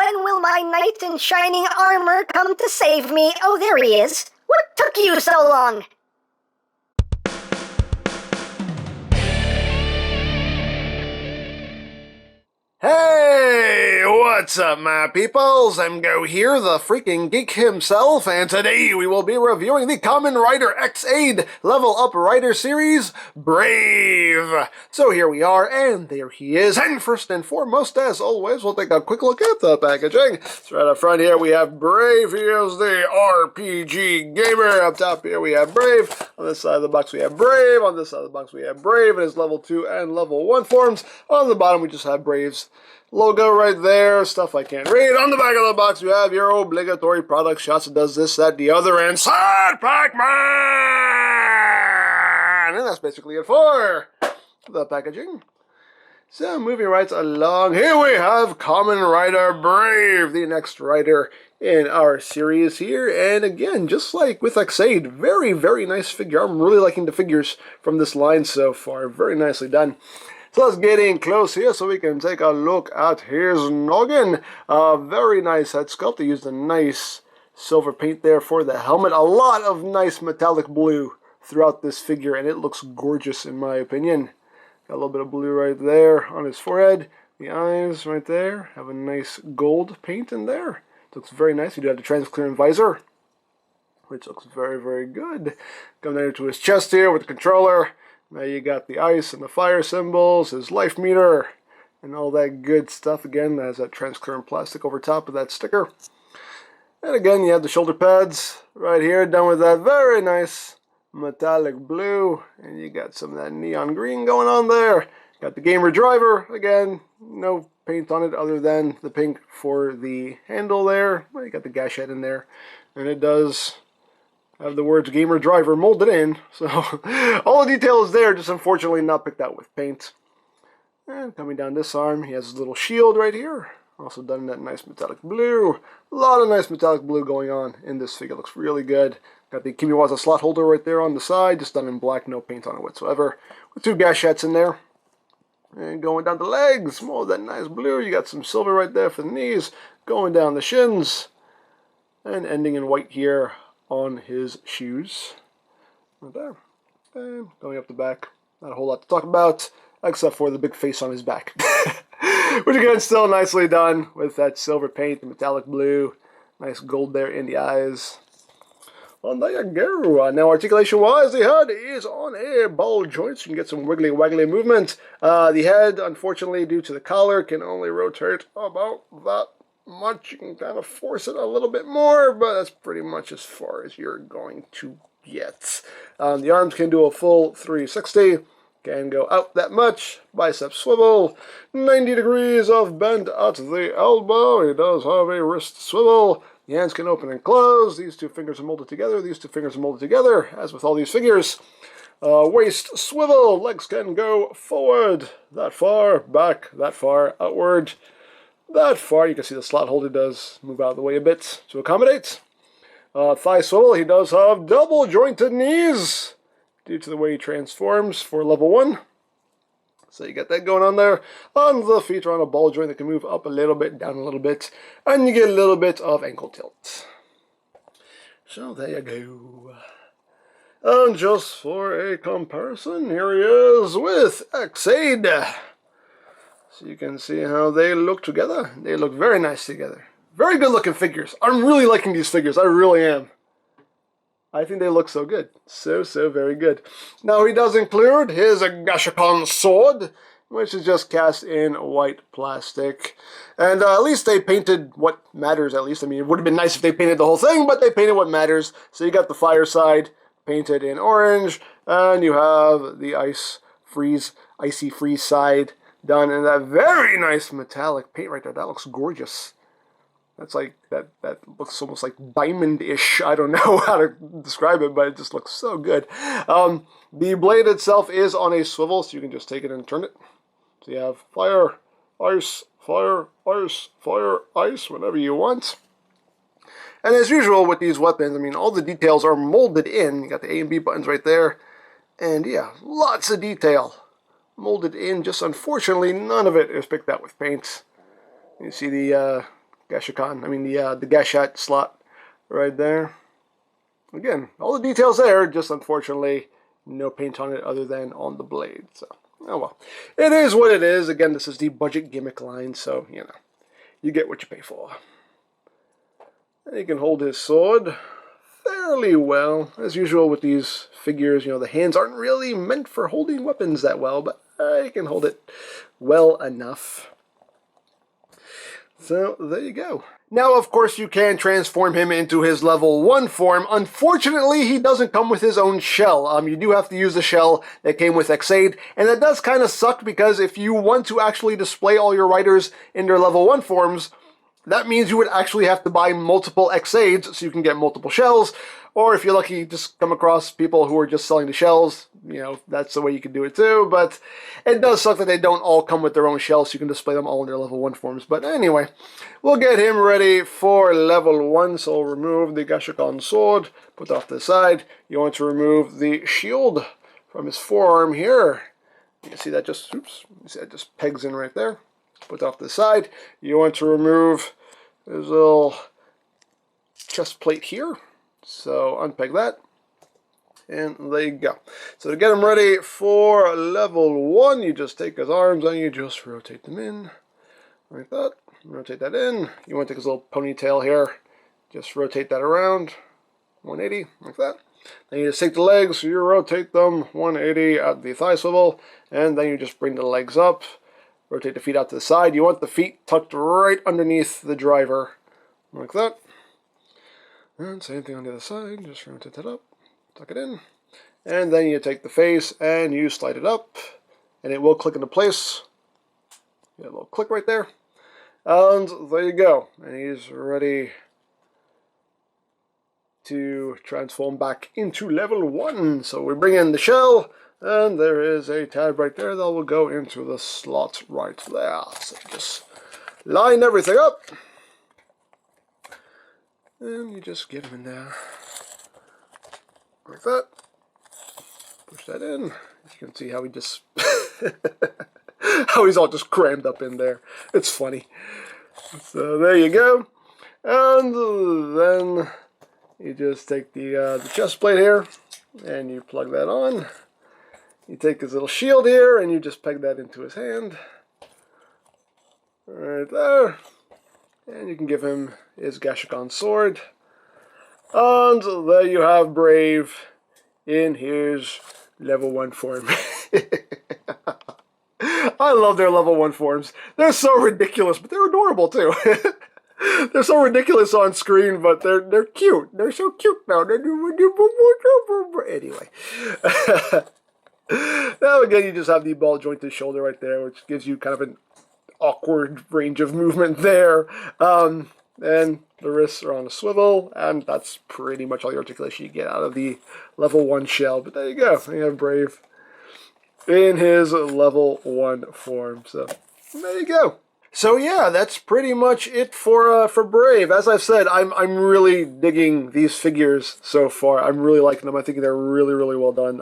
when will my knight in shining armor come to save me? Oh, there he is. What took you so long? Hey, what's up, my peoples? EmGo here, the freaking geek himself, and today we will be reviewing the Kamen Rider X8 Level Up Rider Series, Brave. So here we are, and there he is. And first and foremost, as always, we'll take a quick look at the packaging. So right up front here, we have Brave. He is the RPG gamer. Up top here, we have Brave. On this side of the box, we have Brave. On this side of the box, we have Brave in his Level 2 and Level 1 forms. On the bottom, we just have Brave's logo right there, stuff I can't read. On the back of the box, you have your obligatory product shots. It does this, that, the other, and Sad Pac-Man! And that's basically it for the packaging. So, moving right along, here we have Kamen Rider Brave, the next rider in our series here. And again, just like with X8, very, very nice figure. I'm really liking the figures from this line so far. Very nicely done. So let's get in close here so we can take a look at his noggin. Very nice head sculpt. They used a nice silver paint there for the helmet. A lot of nice metallic blue throughout this figure, and it looks gorgeous in my opinion. Got a little bit of blue right there on his forehead. The eyes right there have a nice gold paint in there. It looks very nice. You do have the transparent visor, which looks very, very good. Coming down to his chest here with the controller. Now you got the ice and the fire symbols, his life meter, and all that good stuff. Again, has that transparent plastic over top of that sticker. And again, you have the shoulder pads right here, done with that very nice metallic blue. And you got some of that neon green going on there. Got the gamer driver. Again, no paint on it other than the pink for the handle there. Well, you got the gashette in there. And it does have the words gamer driver molded in, so all the detail is there, just unfortunately not picked out with paint. And coming down this arm, he has his little shield right here, also done in that nice metallic blue. A lot of nice metallic blue going on in this figure, looks really good. Got the Kimiwaza slot holder right there on the side, just done in black, no paint on it whatsoever, with two gashettes in there. And going down the legs, more of that nice blue. You got some silver right there for the knees, going down the shins, and ending in white here on his shoes. Right there. And going up the back. Not a whole lot to talk about, except for the big face on his back. Which again, still nicely done with that silver paint, the metallic blue. Nice gold there in the eyes. Well, there you go. Now, articulation-wise, the head is on a ball joint, so you can get some wiggly-waggly movement. The head, unfortunately, due to the collar, can only rotate about that much. You can kind of force it a little bit more, but that's pretty much as far as you're going to get. The arms can do a full 360, can go out that much, bicep swivel, 90 degrees of bend at the elbow. He does have a wrist swivel. The hands can open and close. These two fingers are molded together. These two fingers are molded together, as with all these figures. Waist swivel. Legs can go forward that far, back that far, outward that far. You can see the slot holder does move out of the way a bit to accommodate. Thigh swivel. He does have double jointed knees due to the way he transforms for level 1. So you got that going on there. On the feet are on a ball joint that can move up a little bit, down a little bit, and you get a little bit of ankle tilt. So there you go. And just for a comparison, here he is with X8. So you can see how they look together. They look very nice together. Very good looking figures. I'm really liking these figures. I really am. I think they look so good. So very good. Now he does include his Gashikon sword, which is just cast in white plastic. And at least they painted what matters, at least. I mean, it would have been nice if they painted the whole thing, but they painted what matters. So you got the fire side painted in orange, and you have the icy freeze side done in that very nice metallic paint right there. That looks gorgeous. That's like, that looks almost like diamond-ish. I don't know how to describe it, but it just looks so good. The blade itself is on a swivel, so you can just take it and turn it. So you have fire, ice, fire, ice, fire, ice, whatever you want. And as usual with these weapons, I mean, all the details are molded in. You got the A and B buttons right there. And yeah, lots of detail molded in. Just unfortunately, none of it is picked out with paint. You see the Gashakan. I mean the Gashat slot right there. Again, all the details there, just unfortunately no paint on it other than on the blade. So, oh well. It is what it is. Again, this is the budget gimmick line, so, you know, you get what you pay for. And he can hold his sword fairly well. As usual with these figures, you know, the hands aren't really meant for holding weapons that well, but he can hold it well enough. So, there you go. Now, of course, you can transform him into his level 1 form. Unfortunately, he doesn't come with his own shell. You do have to use the shell that came with X8, and that does kind of suck because if you want to actually display all your riders in their level 1 forms, that means you would actually have to buy multiple X8s so you can get multiple shells, or if you're lucky, just come across people who are just selling the shells. You know, that's the way you can do it too, but it does suck that they don't all come with their own shells so you can display them all in their level 1 forms. But anyway, we'll get him ready for level 1, so we'll remove the Gashakan sword, put that off to the side. You want to remove the shield from his forearm here. You can see that just, oops, you see that just pegs in right there. Put that off to the side. You want to remove his little chest plate here. So unpeg that. And there you go. So to get him ready for level 1, you just take his arms and you just rotate them in. Like that. Rotate that in. You want to take his little ponytail here. Just rotate that around. 180, like that. Then you just take the legs, so you rotate them 180 at the thigh swivel. And then you just bring the legs up. Rotate the feet out to the side. You want the feet tucked right underneath the driver. Like that. And same thing on the other side. Just rotate that up. Tuck it in. And then you take the face and you slide it up. And it will click into place. Get a little click right there. And there you go. And he's ready to transform back into level 1. So we bring in the shell. And there is a tab right there that will go into the slot right there. So just line everything up. And you just get him in there. Like that. Push that in. You can see how he just... how he's all just crammed up in there. It's funny. So there you go. And then you just take the chest plate here. And you plug that on. You take his little shield here, and you just peg that into his hand. Right there. And you can give him his Gashakan sword. And there you have Brave in his level 1 form. I love their level 1 forms. They're so ridiculous, but they're adorable too. They're so ridiculous on screen, but they're cute. They're so cute now. Anyway. Now again, you just have the ball jointed shoulder right there, which gives you kind of an awkward range of movement there. And the wrists are on a swivel, and that's pretty much all the articulation you get out of the level 1 shell. But there you go. You have Brave in his level 1 form. So there you go. So yeah, that's pretty much it for Brave. As I've said, I'm really digging these figures so far. I'm really liking them. I think they're really, really well done.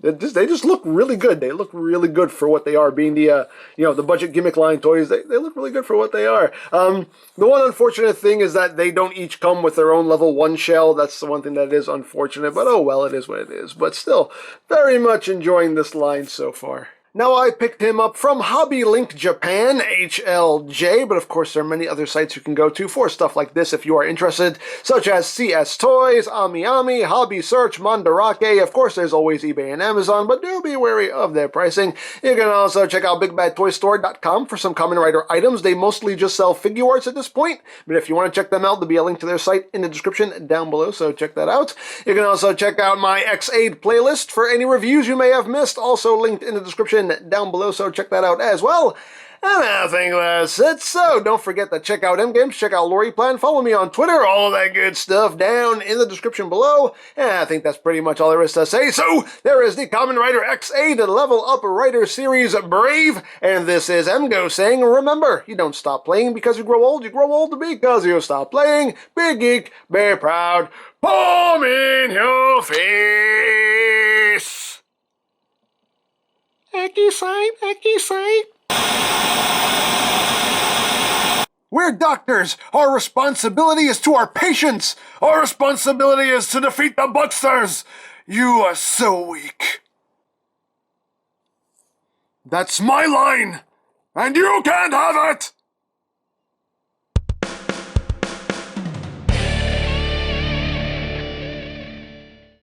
They just look really good. They look really good for what they are. Being the the budget gimmick line toys, they look really good for what they are. The one unfortunate thing is that they don't each come with their own level 1 shell. That's the one thing that is unfortunate. But oh well, it is what it is. But still, very much enjoying this line so far. Now, I picked him up from Hobby Link Japan, HLJ, but of course there are many other sites you can go to for stuff like this if you are interested, such as CS Toys, AmiAmi, Hobby Search, Mandarake. Of course, there's always eBay and Amazon, but do be wary of their pricing. You can also check out BigBadToyStore.com for some Kamen Rider items. They mostly just sell figure arts at this point, but if you want to check them out, there'll be a link to their site in the description down below, so check that out. You can also check out my X8 playlist for any reviews you may have missed, also linked in the description down below, so check that out as well. And I think that's it. So don't forget to check out EmGo's, check out LoriPlan, follow me on Twitter, all of that good stuff down in the description below. And I think that's pretty much all there is to say. So there is the Kamen Rider X8 Level Up Rider Series Brave. And this is EmGo saying, remember, you don't stop playing because you grow old because you stop playing. Be geek, be proud, palm in your face. Eki-sai, Eki-sai. We're doctors. Our responsibility is to our patients. Our responsibility is to defeat the Bucksters. You are so weak. That's my line, and you can't have it!